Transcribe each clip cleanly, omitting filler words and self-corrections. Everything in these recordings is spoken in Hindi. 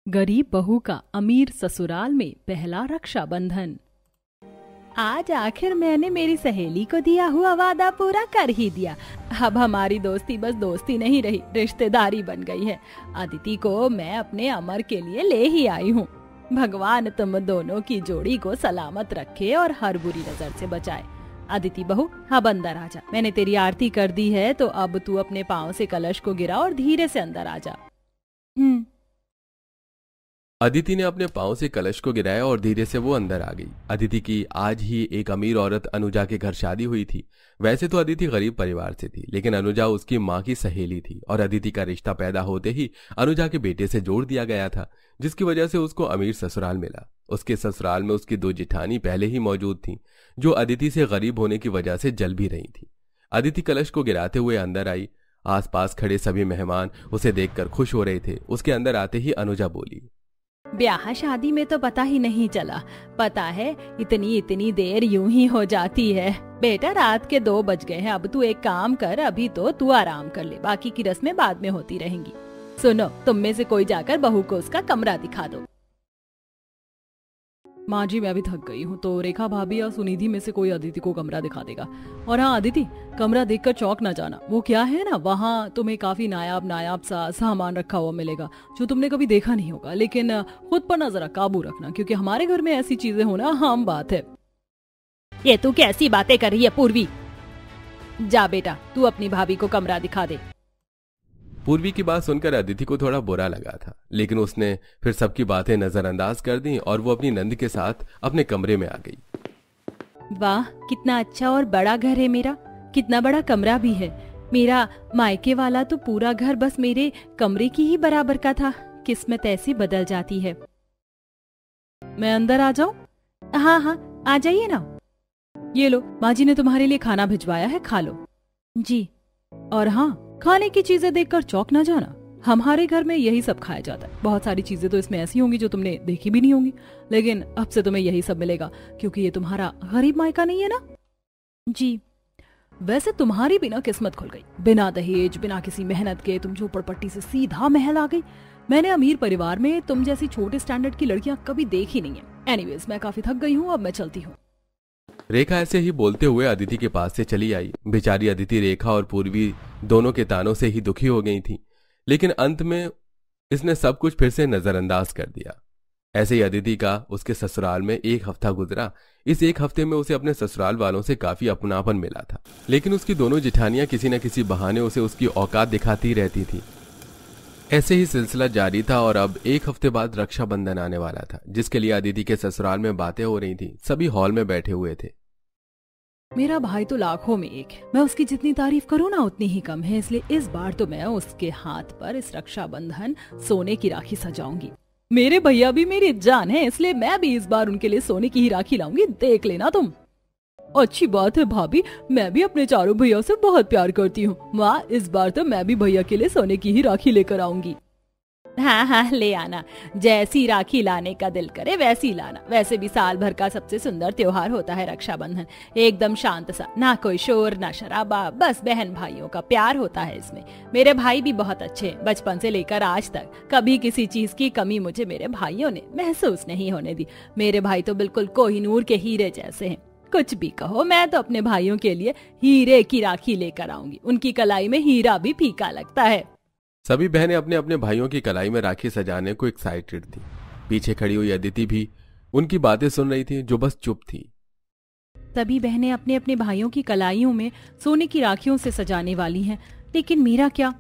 गरीब बहू का अमीर ससुराल में पहला रक्षाबंधन। आज आखिर मैंने मेरी सहेली को दिया हुआ वादा पूरा कर ही दिया। अब हमारी दोस्ती बस दोस्ती नहीं रही, रिश्तेदारी बन गई है। अदिति को मैं अपने अमर के लिए ले ही आई हूँ। भगवान तुम दोनों की जोड़ी को सलामत रखे और हर बुरी नजर से बचाए। अदिति बहू, अब अंदर आजा। मैंने तेरी आरती कर दी है, तो अब तू अपने पाँव से कलश को गिरा और धीरे से अंदर आजा। अदिति ने अपने पांव से कलश को गिराया और धीरे से वो अंदर आ गई। अदिति की आज ही एक अमीर औरत अनुजा के घर शादी हुई थी। वैसे तो अदिति गरीब परिवार से थी, लेकिन अनुजा उसकी माँ की सहेली थी और अदिति का रिश्ता पैदा होते ही अनुजा के बेटे से जोड़ दिया गया था, जिसकी वजह से उसको अमीर ससुराल मिला। उसके ससुराल में उसकी दो जिठानी पहले ही मौजूद थी, जो अदिति से गरीब होने की वजह से जल भी रही थी। अदिति कलश को गिराते हुए अंदर आई। आसपास खड़े सभी मेहमान उसे देखकर खुश हो रहे थे। उसके अंदर आते ही अनुजा बोली, ब्याह शादी में तो पता ही नहीं चला। पता है इतनी इतनी देर यूं ही हो जाती है। बेटा, रात के 2 बज गए हैं। अब तू एक काम कर, अभी तो तू आराम कर ले, बाकी की रस्में बाद में होती रहेंगी। सुनो, तुम में से कोई जाकर बहू को उसका कमरा दिखा दो। माँ जी, मैं भी थक गई हूँ, तो रेखा भाभी या सुनिधि में से कोई अदिति को कमरा दिखा देगा। और हाँ अदिति, कमरा देखकर चौंक ना जाना। वो क्या है ना, वहाँ तुम्हें काफी नायाब सा सामान रखा हुआ मिलेगा जो तुमने कभी देखा नहीं होगा। लेकिन खुद पर ना जरा काबू रखना, क्योंकि हमारे घर में ऐसी चीजें होना आम बात है। ये तू कैसी बातें कर रही है पूर्वी? जा बेटा, तू अपनी भाभी को कमरा दिखा दे। पूर्वी की बात सुनकर अदिति को थोड़ा बुरा लगा था, लेकिन उसने फिर सबकी बातें नजरअंदाज कर दी और वो अपनी नंद के साथ अपने कमरे में आ गई। वाह, कितना अच्छा और बड़ा घर है मेरा। कितना बड़ा कमरा भी है। मेरा मायके वाला तो पूरा घर बस मेरे कमरे की ही बराबर का था। किस्मत ऐसी बदल जाती है। मैं अंदर आ जाऊं? हाँ, आ जाइए ना। ये लो, माँ जी ने तुम्हारे लिए खाना भिजवाया है, खा लो। जी। और हाँ, खाने की चीजें देखकर चौंक ना जाना। हमारे घर में यही सब खाया जाता है। बहुत सारी चीजें तो इसमें ऐसी होंगी जो तुमने देखी भी नहीं होंगी, लेकिन अब से तुम्हें यही सब मिलेगा, क्योंकि ये तुम्हारा गरीब मायका नहीं है ना। जी। वैसे तुम्हारी भी ना किस्मत खुल गई। बिना दहेज, बिना किसी मेहनत के तुम झोपड़पट्टी से सीधा महल आ गई। मैंने अमीर परिवार में तुम जैसी छोटे स्टैंडर्ड की लड़कियां कभी देखी नहीं है। एनीवेज, मैं काफी थक गई हूँ, अब मैं चलती हूँ। रेखा ऐसे ही बोलते हुए अदिति के पास से चली आई। बेचारी अदिति रेखा और पूर्वी दोनों के तानों से ही दुखी हो गई थी, लेकिन अंत में इसने सब कुछ फिर से नजरअंदाज कर दिया। ऐसे ही अदिति का उसके ससुराल में 1 हफ्ता गुजरा। इस 1 हफ्ते में उसे अपने ससुराल वालों से काफी अपनापन मिला था, लेकिन उसकी दोनों जिठानियां किसी न किसी बहाने उसे उसकी औकात दिखाती रहती थी। ऐसे ही सिलसिला जारी था और अब 1 हफ्ते बाद रक्षाबंधन आने वाला था, जिसके लिए अदिति के ससुराल में बातें हो रही थी। सभी हॉल में बैठे हुए थे। मेरा भाई तो लाखों में एक है। मैं उसकी जितनी तारीफ करूँ ना उतनी ही कम है। इसलिए इस बार तो मैं उसके हाथ पर इस रक्षाबंधन सोने की राखी सजाऊंगी। मेरे भैया भी मेरी जान है, इसलिए मैं भी इस बार उनके लिए सोने की ही राखी लाऊंगी। देख लेना तुम। अच्छी बात है भाभी, मैं भी अपने चारों भैया से बहुत प्यार करती हूँ। माँ, इस बार तो मैं भी भैया के लिए सोने की ही राखी लेकर आऊंगी। हाँ, ले आना। जैसी राखी लाने का दिल करे वैसी लाना। वैसे भी साल भर का सबसे सुंदर त्योहार होता है रक्षाबंधन। एकदम शांत सा, ना कोई शोर ना शराबा, बस बहन भाइयों का प्यार होता है इसमें। मेरे भाई भी बहुत अच्छे हैं। बचपन से लेकर आज तक कभी किसी चीज की कमी मुझे मेरे भाइयों ने महसूस नहीं होने दी। मेरे भाई तो बिल्कुल कोहिनूर के हीरे जैसे हैं। कुछ भी कहो, मैं तो अपने भाइयों के लिए हीरे की राखी लेकर आऊंगी। उनकी कलाई में हीरा भी फीका लगता है। सभी बहनें अपने अपने भाइयों की कलाई में राखी सजाने को एक्साइटेड थी। पीछे खड़ी हुई अदिति भी उनकी बातें सुन रही थी, जो बस चुप थी। सभी बहनें अपने अपने भाइयों की कलाइयों में सोने की राखियों से सजाने वाली हैं, लेकिन मेरा क्या?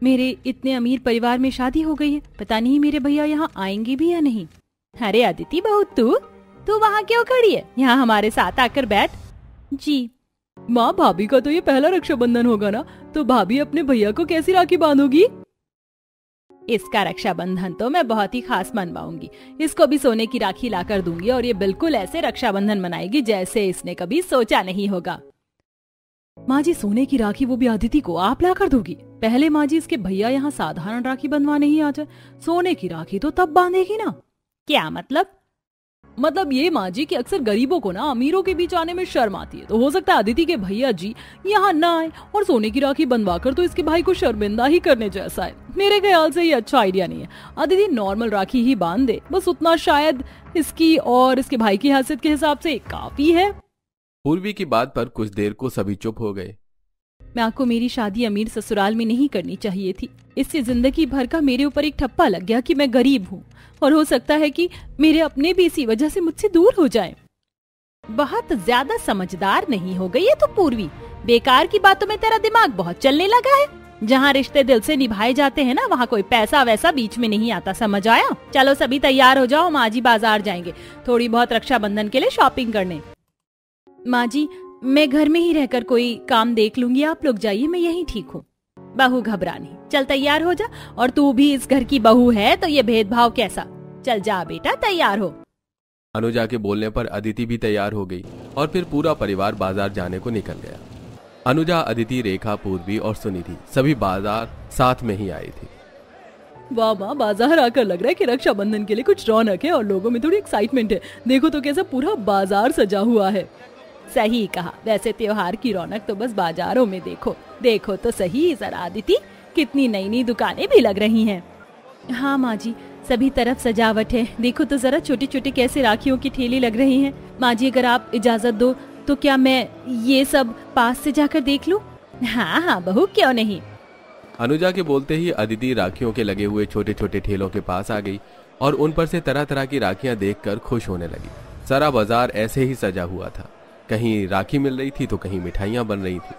मेरे इतने अमीर परिवार में शादी हो गई है। पता नहीं मेरे भैया यहाँ आएंगे भी या नहीं। अरे अदिति बहू, तू वहाँ क्यों खड़ी है? यहाँ हमारे साथ आकर बैठ। जी। माँ, भाभी का तो ये पहला रक्षाबंधन होगा ना, तो भाभी अपने भैया को कैसी राखी बांधोगी? इसका रक्षाबंधन तो मैं बहुत ही खास मनवाऊंगी। इसको भी सोने की राखी लाकर दूंगी और ये बिल्कुल ऐसे रक्षाबंधन मनाएगी जैसे इसने कभी सोचा नहीं होगा। माँ जी, सोने की राखी, वो भी अदिति को आप लाकर दोगी? पहले माँ जी, इसके भैया यहाँ साधारण राखी बंधवाने ही आ जाए। सोने की राखी तो तब बांधेगी ना। क्या मतलब? मतलब ये माँ जी कि अक्सर गरीबों को ना अमीरों के बीच आने में शर्म आती है, तो हो सकता है अदिति के भैया जी यहाँ ना आए और सोने की राखी बनवाकर तो इसके भाई को शर्मिंदा ही करने जैसा है। मेरे ख्याल से ये अच्छा आइडिया नहीं है। अदिति नॉर्मल राखी ही बांध दे, बस उतना शायद इसकी और इसके भाई की हैसियत के हिसाब से काफी है। पूर्वी की बात पर कुछ देर को सभी चुप हो गए। माँ को मेरी शादी अमीर ससुराल में नहीं करनी चाहिए थी। इससे जिंदगी भर का मेरे ऊपर एक ठप्पा लग गया कि मैं गरीब हूँ, और हो सकता है कि मेरे अपने भी इसी वजह से मुझसे दूर हो जाएं। बहुत ज्यादा समझदार नहीं हो गई है तो पूर्वी, बेकार की बातों में तेरा दिमाग बहुत चलने लगा है। जहाँ रिश्ते दिल से निभाए जाते हैं ना, वहाँ कोई पैसा वैसा बीच में नहीं आता, समझ आया? चलो सभी तैयार हो जाओ, माँ जी बाजार जाएंगे थोड़ी बहुत रक्षाबंधन के लिए शॉपिंग करने। माँ जी मैं घर में ही रहकर कोई काम देख लूंगी, आप लोग जाइए, मैं यहीं ठीक हूँ। बहू घबरा नहीं, चल तैयार हो जा, और तू भी इस घर की बहू है तो ये भेदभाव कैसा? चल जा बेटा तैयार हो। अनुजा के बोलने पर अदिति भी तैयार हो गई और फिर पूरा परिवार बाजार जाने को निकल गया। अनुजा, अदिति, रेखा, पूर्वी और सुनिधि सभी बाजार साथ में ही आई थी। वाह माँ, बाजार आकर लग रहा है कि रक्षाबंधन के लिए कुछ रौनक है और लोगों में थोड़ी एक्साइटमेंट है। देखो तो कैसा पूरा बाजार सजा हुआ है। सही कहा, वैसे त्योहार की रौनक तो बस बाजारों में देखो। देखो तो सही जरा अदिति, कितनी नई नई दुकानें भी लग रही हैं। हाँ माँ जी, सभी तरफ सजावट है। देखो तो जरा छोटे छोटे कैसे राखियों की ठेली लग रही हैं। माँ जी अगर आप इजाजत दो तो क्या मैं ये सब पास से जाकर देख लूं? हाँ हाँ बहू, क्यों नहीं। अनुजा के बोलते ही अदिति राखियों के लगे हुए छोटे छोटे ठेलों के पास आ गई और उन पर से तरह तरह की राखियां देखकर खुश होने लगी। सारा बाजार ऐसे ही सजा हुआ था, कहीं राखी मिल रही थी तो कहीं मिठाइयां बन रही थी।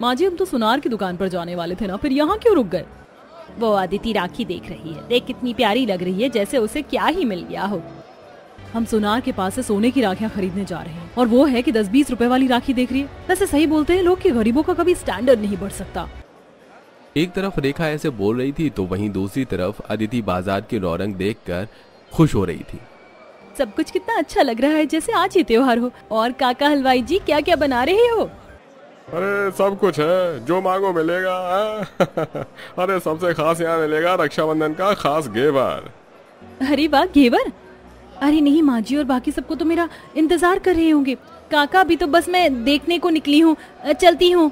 माँ जी हम तो सुनार की दुकान पर जाने वाले थे ना, फिर यहाँ क्यों रुक गए? वो अदिति राखी देख रही है, देख कितनी प्यारी लग रही है, जैसे उसे क्या ही मिल गया हो। हम सुनार के पास से सोने की राखियां खरीदने जा रहे हैं और वो है कि 10-20 रुपए वाली राखी देख रही है। वैसे सही बोलते हैं लोग कि गरीबों का कभी स्टैंडर्ड नहीं बढ़ सकता। एक तरफ रेखा ऐसे बोल रही थी तो वहीं दूसरी तरफ अदिति बाजार की रौनक देखकर खुश हो रही थी। सब कुछ कितना अच्छा लग रहा है, जैसे आज ही त्योहार हो। और काका हलवाई जी क्या क्या बना रहे हो? अरे सब कुछ है, जो मांगो मिलेगा। अरे सबसे खास यहाँ मिलेगा रक्षाबंधन का खास घेवर। अरे वाह, घेवर? अरे नहीं माँ जी, और बाकी सबको तो मेरा इंतजार कर रहे होंगे। काका भी तो बस मैं देखने को निकली हूँ, चलती हूँ।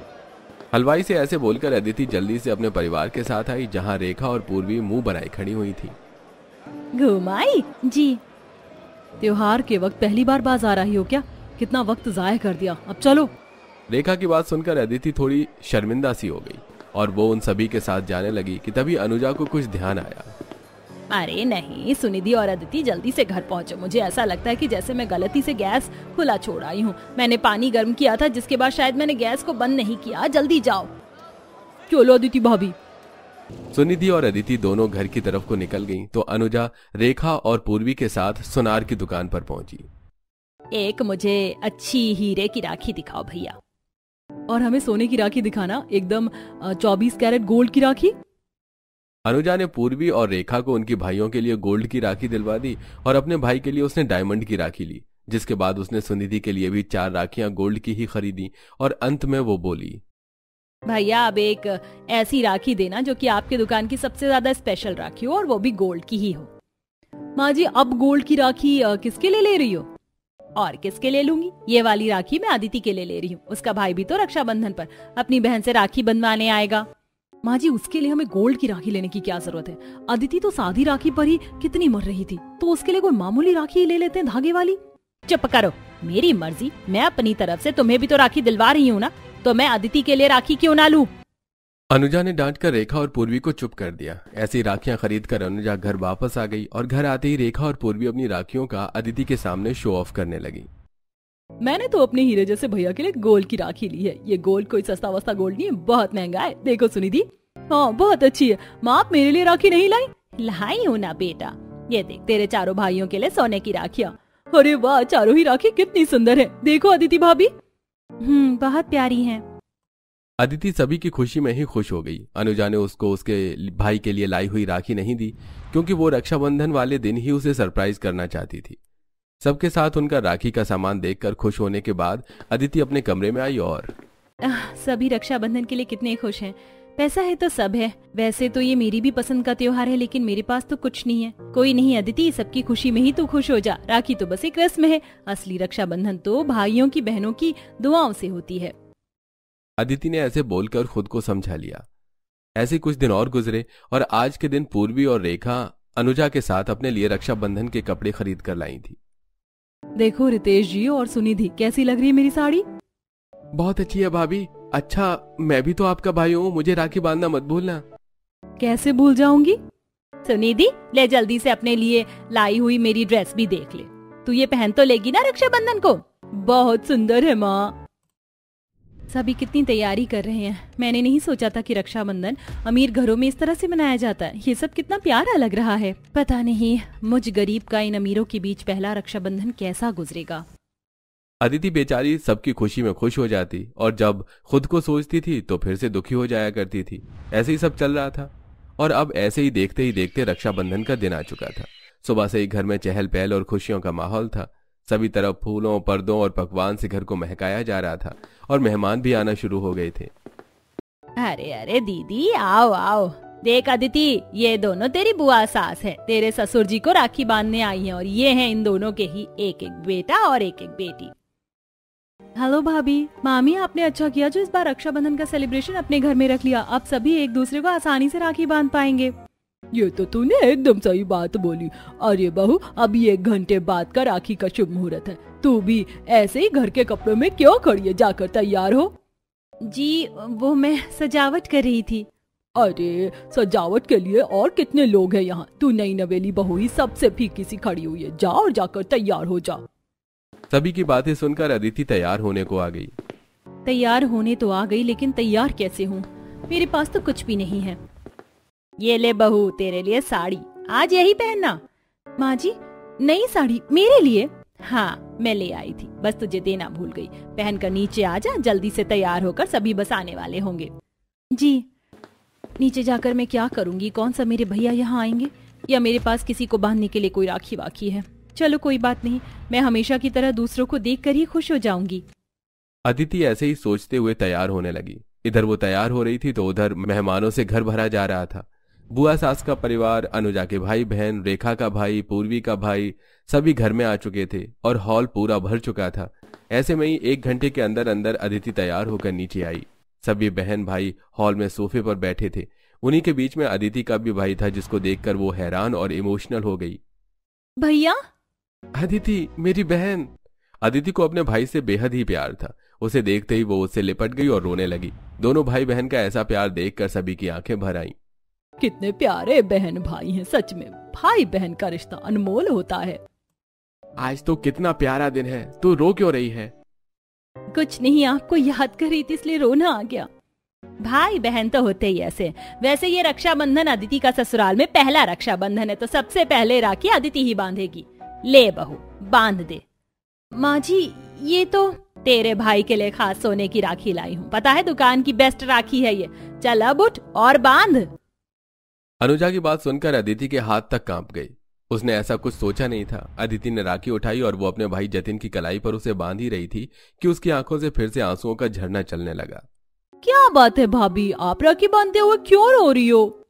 हलवाई से ऐसे बोलकर अदिति जल्दी से अपने परिवार के साथ आई, जहाँ रेखा और पूर्वी मुंह बनाई खड़ी हुई थी। घुमाई जी, त्योहार के वक्त पहली बार बाजार आई हो क्या? कितना वक्त जाया कर दिया, अब चलो। रेखा की बात सुनकर अदिति थोड़ी शर्मिंदा सी हो गई और वो उन सभी के साथ जाने लगी कि तभी अनुजा को कुछ ध्यान आया। अरे नहीं सुनिधि और अदिति, जल्दी से घर पहुंचो। मुझे ऐसा लगता है कि जैसे मैं गलती से गैस खुला छोड़ आई हूँ। मैंने पानी गर्म किया था, जिसके बाद शायद मैंने गैस को बंद नहीं किया। जल्दी जाओ। चलो अदिति भाभी। सुनिधि और अदिति दोनों घर की तरफ को निकल गईं, तो अनुजा रेखा और पूर्वी के साथ सुनार की दुकान पर पहुंची। एक मुझे अच्छी हीरे की राखी दिखाओ भैया। और हमें सोने की राखी दिखाना, एकदम 24 कैरेट गोल्ड की राखी। अनुजा ने पूर्वी और रेखा को उनके भाइयों के लिए गोल्ड की राखी दिलवा दी और अपने भाई के लिए उसने डायमंड की राखी ली। जिसके बाद उसने सुनिधि के लिए भी 4 राखियां गोल्ड की ही खरीदी और अंत में वो बोली, भैया अब एक ऐसी राखी देना जो कि आपकी दुकान की सबसे ज्यादा स्पेशल राखी हो और वो भी गोल्ड की ही हो। माँ जी अब गोल्ड की राखी किसके लिए ले रही हो? और किसके लिए लूंगी? ये वाली राखी मैं अदिति के लिए ले रही हूँ। उसका भाई भी तो रक्षाबंधन पर अपनी बहन से राखी बंधवाने आएगा। माँ जी उसके लिए हमें गोल्ड की राखी लेने की क्या जरूरत है? अदिति तो सादी राखी पर ही कितनी मर रही थी, तो उसके लिए कोई मामूली राखी ले लेते हैं, धागे वाली। चुप करो, मेरी मर्जी। मैं अपनी तरफ से तुम्हें भी तो राखी दिलवा रही हूँ ना, तो मैं अदिति के लिए राखी क्यों ना लूं? अनुजा ने डांटकर रेखा और पूर्वी को चुप कर दिया। ऐसी राखियां खरीदकर अनुजा घर वापस आ गई और घर आते ही रेखा और पूर्वी अपनी राखियों का अदिति के सामने शो ऑफ करने लगी। मैंने तो अपने हीरे जैसे भैया के लिए गोल्ड की राखी ली है। ये गोल्ड कोई सस्ता वस्ता गोल्ड नहीं है, बहुत महंगा है। देखो सुनिधि, हाँ बहुत अच्छी है। माँ आप मेरे लिए राखी नहीं लाई? लाई हूँ ना बेटा, ये देख तेरे चारों भाइयों के लिए सोने की राखियाँ। अरे वाह, चारों ही राखी कितनी सुंदर है। देखो अदिति भाभी, बहुत प्यारी है। अदिति सभी की खुशी में ही खुश हो गई। अनुजा ने उसको उसके भाई के लिए लाई हुई राखी नहीं दी, क्योंकि वो रक्षाबंधन वाले दिन ही उसे सरप्राइज करना चाहती थी। सबके साथ उनका राखी का सामान देखकर खुश होने के बाद अदिति अपने कमरे में आई और सभी रक्षाबंधन के लिए कितने खुश हैं। पैसा है तो सब है। वैसे तो ये मेरी भी पसंद का त्योहार है, लेकिन मेरे पास तो कुछ नहीं है। कोई नहीं अदिति, सबकी खुशी में ही तू खुश हो जा। राखी तो बस एक रस्म है, असली रक्षाबंधन तो भाइयों की बहनों की दुआओं से होती है। अदिति ने ऐसे बोलकर खुद को समझा लिया। ऐसे कुछ दिन और गुजरे और आज के दिन पूर्वी और रेखा अनुजा के साथ अपने लिए रक्षाबंधन के कपड़े खरीद कर लाई थी। देखो रितेश जी और सुनिधि, कैसी लग रही है मेरी साड़ी? बहुत अच्छी है भाभी। अच्छा, मैं भी तो आपका भाई हूँ, मुझे राखी बांधना मत भूलना। कैसे भूल जाऊंगी। सुनिधि, ले जल्दी से अपने लिए लाई हुई मेरी ड्रेस भी देख ले। तू ये पहन तो लेगी ना रक्षाबंधन को? बहुत सुंदर है माँ। सभी कितनी तैयारी कर रहे हैं। मैंने नहीं सोचा था कि रक्षाबंधन अमीर घरों में इस तरह से मनाया जाता है। ये सब कितना प्यारा लग रहा है। पता नहीं मुझ गरीब का इन अमीरों के बीच पहला रक्षाबंधन कैसा गुजरेगा। अदिति बेचारी सबकी खुशी में खुश हो जाती और जब खुद को सोचती थी तो फिर से दुखी हो जाया करती थी। ऐसे ही सब चल रहा था और अब ऐसे ही देखते रक्षाबंधन का दिन आ चुका था। सुबह से ही घर में चहल पहल और खुशियों का माहौल था। सभी तरफ फूलों, पर्दों और पकवान से घर को महकाया जा रहा था और मेहमान भी आना शुरू हो गए थे। अरे अरे दीदी, आओ आओ। देख अदिति, ये दोनों तेरी बुआ सास है। तेरे ससुर जी को राखी बांधने आई हैं और ये हैं इन दोनों के ही एक एक बेटा और एक एक बेटी। हेलो भाभी। मामी, आपने अच्छा किया जो इस बार रक्षाबंधन का सेलिब्रेशन अपने घर में रख लिया। अब सभी एक दूसरे को आसानी से राखी बांध पाएंगे। ये तो तूने एकदम सही बात बोली। अरे बहू, अभी 1 घंटे बाद का राखी का शुभ मुहूर्त है। तू भी ऐसे ही घर के कपड़ों में क्यों खड़ी है? जाकर तैयार हो। जी, वो मैं सजावट कर रही थी। अरे सजावट के लिए और कितने लोग हैं यहाँ? तू नई नवेली बहू ही सबसे फीकी सी खड़ी हुई है। जा और जाकर तैयार हो जा। सभी की बातें सुनकर अदिति तैयार होने को आ गई। तैयार होने तो आ गई, लेकिन तैयार कैसे हूँ? मेरे पास तो कुछ भी नहीं है। ये ले बहू, तेरे लिए साड़ी। आज यही पहनना। माँ जी, नई साड़ी मेरे लिए? हाँ, मैं ले आई थी, बस तुझे देना भूल गई। पहनकर नीचे आ जा, जल्दी से तैयार होकर, सभी बस आने वाले होंगे। जी, नीचे जाकर मैं क्या करूंगी? कौन सा मेरे भैया यहाँ आएंगे या मेरे पास किसी को बांधने के लिए कोई राखी वाखी है? चलो कोई बात नहीं, मैं हमेशा की तरह दूसरों को देखकर ही खुश हो जाऊंगी। अदिति ऐसे ही सोचते हुए तैयार होने लगी। इधर वो तैयार हो रही थी तो उधर मेहमानों से घर भरा जा रहा था। बुआ सास का परिवार, अनुजा के भाई बहन, रेखा का भाई, पूर्वी का भाई, सभी घर में आ चुके थे और हॉल पूरा भर चुका था। ऐसे में ही 1 घंटे के अंदर अंदर अदिति तैयार होकर नीचे आई। सभी बहन भाई हॉल में सोफे पर बैठे थे। उन्हीं के बीच में अदिति का भी भाई था, जिसको देखकर वो हैरान और इमोशनल हो गई। भैया? अदिति, मेरी बहन। अदिति को अपने भाई से बेहद ही प्यार था। उसे देखते ही वो उससे लिपट गई और रोने लगी। दोनों भाई बहन का ऐसा प्यार देखकर सभी की आंखें भर आईं। कितने प्यारे बहन भाई हैं। सच में भाई बहन का रिश्ता अनमोल होता है। आज तो कितना प्यारा दिन है। तू रो क्यों रही है? कुछ नहीं, आपको याद कर रही थी इसलिए रोना आ गया। भाई बहन तो होते ही ऐसे। वैसे ये रक्षाबंधन अदिति का ससुराल में पहला रक्षाबंधन है, तो सबसे पहले राखी अदिति ही बांधेगी। ले बहू, बांध दे। माँ जी, ये तो तेरे भाई के लिए खास सोने की राखी लाई हूँ। पता है, दुकान की बेस्ट राखी है ये। चल अब उठ और बांध। अनुजा की बात सुनकर अदिति के हाथ तक कांप गई। उसने ऐसा कुछ सोचा नहीं था। अदिति ने राखी उठाई और वो अपने भाई जतिन की कलाई पर उसे बांध ही रही थी कि उसकी आंखों से फिर से आंसुओं का झरना चलने लगा। क्या बात है भाभी, आप राखी बांधते हुए क्यों रो रही हो?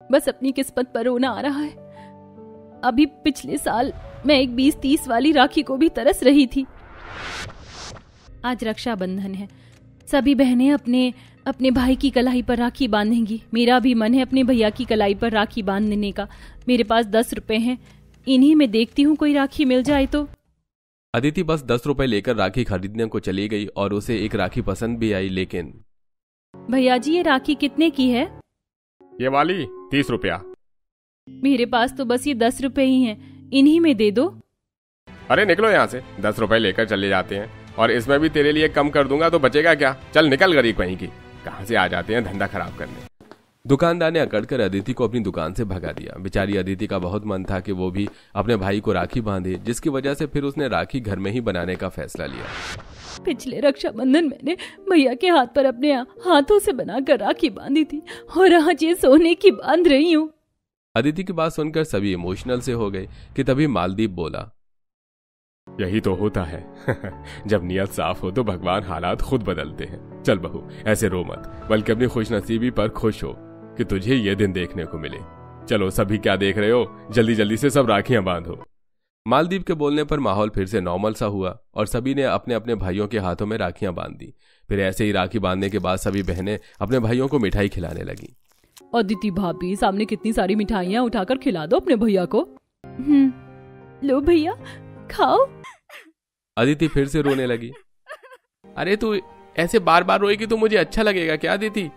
बस अपनी किस्मत पर रोना आ रहा है। अभी पिछले साल मैं एक 20-30 वाली राखी को भी तरस रही थी। आज रक्षाबंधन है, सभी बहनें अपने अपने भाई की कलाई पर राखी बांधेंगी। मेरा भी मन है अपने भैया की कलाई पर राखी बांधने का। मेरे पास 10 रुपए हैं, इन्हीं में देखती हूँ कोई राखी मिल जाए तो। अदिति बस 10 रुपए लेकर राखी खरीदने को चली गई और उसे एक राखी पसंद भी आई। लेकिन भैया जी, ये राखी कितने की है? ये वाली 30 रुपया। मेरे पास तो बस ये 10 रुपए ही हैं, इन्हीं में दे दो। अरे निकलो यहाँ से, 10 रुपए लेकर चले जाते हैं और इसमें भी तेरे लिए कम कर दूंगा तो बचेगा क्या? चल निकल गरीब कहीं की। कहाँ से आ जाते हैं धंधा खराब करने। दुकानदार ने अकड़कर अदिति को अपनी दुकान से भगा दिया। बेचारी अदिति का बहुत मन था कि वो भी अपने भाई को राखी बांधे, जिसकी वजह से फिर उसने राखी घर में ही बनाने का फैसला लिया। पिछले रक्षाबंधन मैंने भैया के हाथ पर अपने हाथों से बनाकर राखी बांधी थी और आज ये सोने की बांध रही हूँ। अदिति की बात सुनकर सभी इमोशनल से हो गए कि तभी मालदीप बोला, यही तो होता है। जब नियत साफ हो तो भगवान हालात खुद बदलते हैं। चल बहू, ऐसे रो मत, बल्कि अपनी खुशनसीबी पर खुश हो कि तुझे ये दिन देखने को मिले। चलो, सभी क्या देख रहे हो, जल्दी जल्दी से सब राखियां बांधो। मालदीप के बोलने पर माहौल फिर से नॉर्मल सा हुआ और सभी ने अपने अपने भाइयों के हाथों में राखियां बांध दी। फिर ऐसे ही राखी बांधने के बाद सभी बहनें अपने भाइयों को मिठाई खिलाने लगी। अदिति भाभी, सामने कितनी सारी मिठाइयाँ उठाकर खिला दो अपने भैया को। लो भैया, खाओ। अदिति फिर से रोने लगी। अरे तू ऐसे बार बार रोएगी तो मुझे अच्छा लगेगा क्या अदिति?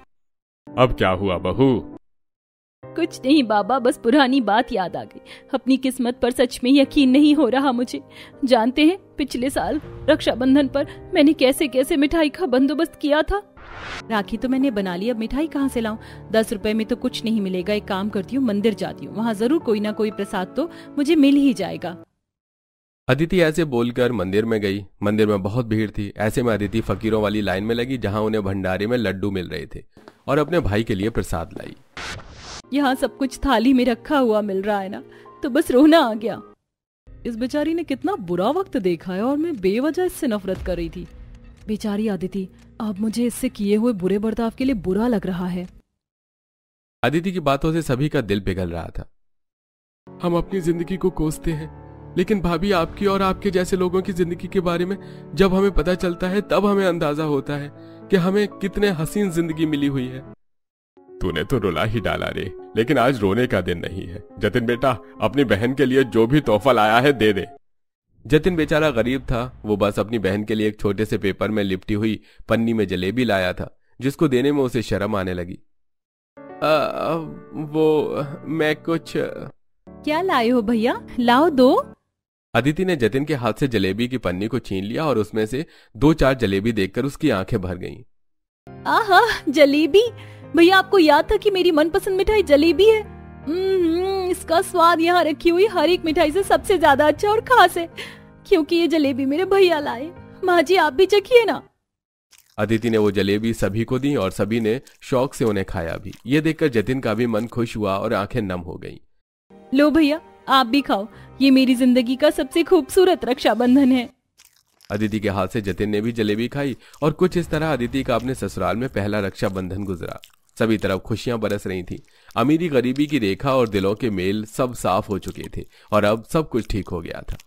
अब क्या हुआ बहू? कुछ नहीं बाबा, बस पुरानी बात याद आ गई। अपनी किस्मत पर सच में यकीन नहीं हो रहा मुझे। जानते हैं, पिछले साल रक्षाबंधन पर मैंने कैसे कैसे मिठाई का बंदोबस्त किया था। राखी तो मैंने बना ली, अब मिठाई कहाँ से लाऊं? 10 रुपए में तो कुछ नहीं मिलेगा। एक काम करती हूँ, मंदिर जाती हूँ, वहाँ जरूर कोई ना कोई प्रसाद तो मुझे मिल ही जाएगा। अदिति ऐसे बोलकर मंदिर में गई। मंदिर में बहुत भीड़ थी। ऐसे में अदिति फकीरों वाली लाइन में लगी, जहां उन्हें भंडारे में लड्डू मिल रहे थे, और अपने भाई के लिए प्रसाद लाई। यहाँ सब कुछ थाली में रखा हुआ मिल रहा है ना, तो बस रोना आ गया। इस बेचारी ने कितना बुरा वक्त देखा है और मैं बेवजह इससे नफरत कर रही थी। बेचारी अदिति, अब मुझे इससे किए हुए बुरे बर्ताव के लिए बुरा लग रहा है। अदिति की बातों से सभी का दिल पिघल रहा था। हम अपनी जिंदगी को कोसते हैं, लेकिन भाभी, आपकी और आपके जैसे लोगों की जिंदगी के बारे में जब हमें पता चलता है तब हमें अंदाजा होता है कि हमें कितने हसीन जिंदगी मिली हुई है। तूने तो रुला ही डाला रे, लेकिन आज रोने का दिन नहीं है। जतिन बेटा, अपनी बहन के लिए जो भी तोहफा लाया है दे दे। जतिन बेचारा गरीब था। वो बस अपनी बहन के लिए एक छोटे से पेपर में लिपटी हुई पन्नी में जलेबी लाया था, जिसको देने में उसे शर्म आने लगी। मैं कुछ। क्या लाए हो भैया, लाओ दो। अदिति ने जतिन के हाथ से जलेबी की पन्नी को छीन लिया और उसमें से 2-4 जलेबी देखकर उसकी आंखें भर गईं। आहा, जलेबी! भैया, आपको याद था कि मेरी मनपसंद मिठाई जलेबी है। इसका स्वाद यहाँ रखी हुई हर एक मिठाई से सबसे ज्यादा अच्छा और खास है, क्योंकि ये जलेबी मेरे भैया लाए। माँ जी, आप भी चखिए ना। अदिति ने वो जलेबी सभी को दी और सभी ने शौक से उन्हें खाया भी। ये देखकर जतिन का भी मन खुश हुआ और आंखें नम हो गईं। लो भैया, आप भी खाओ, ये मेरी जिंदगी का सबसे खूबसूरत रक्षाबंधन है। अदिति के हाथ से जतिन ने भी जलेबी खाई और कुछ इस तरह अदिति का अपने ससुराल में पहला रक्षाबंधन गुजरा। सभी तरफ खुशियां बरस रही थी। अमीरी गरीबी की रेखा और दिलों के मेल सब साफ हो चुके थे और अब सब कुछ ठीक हो गया था।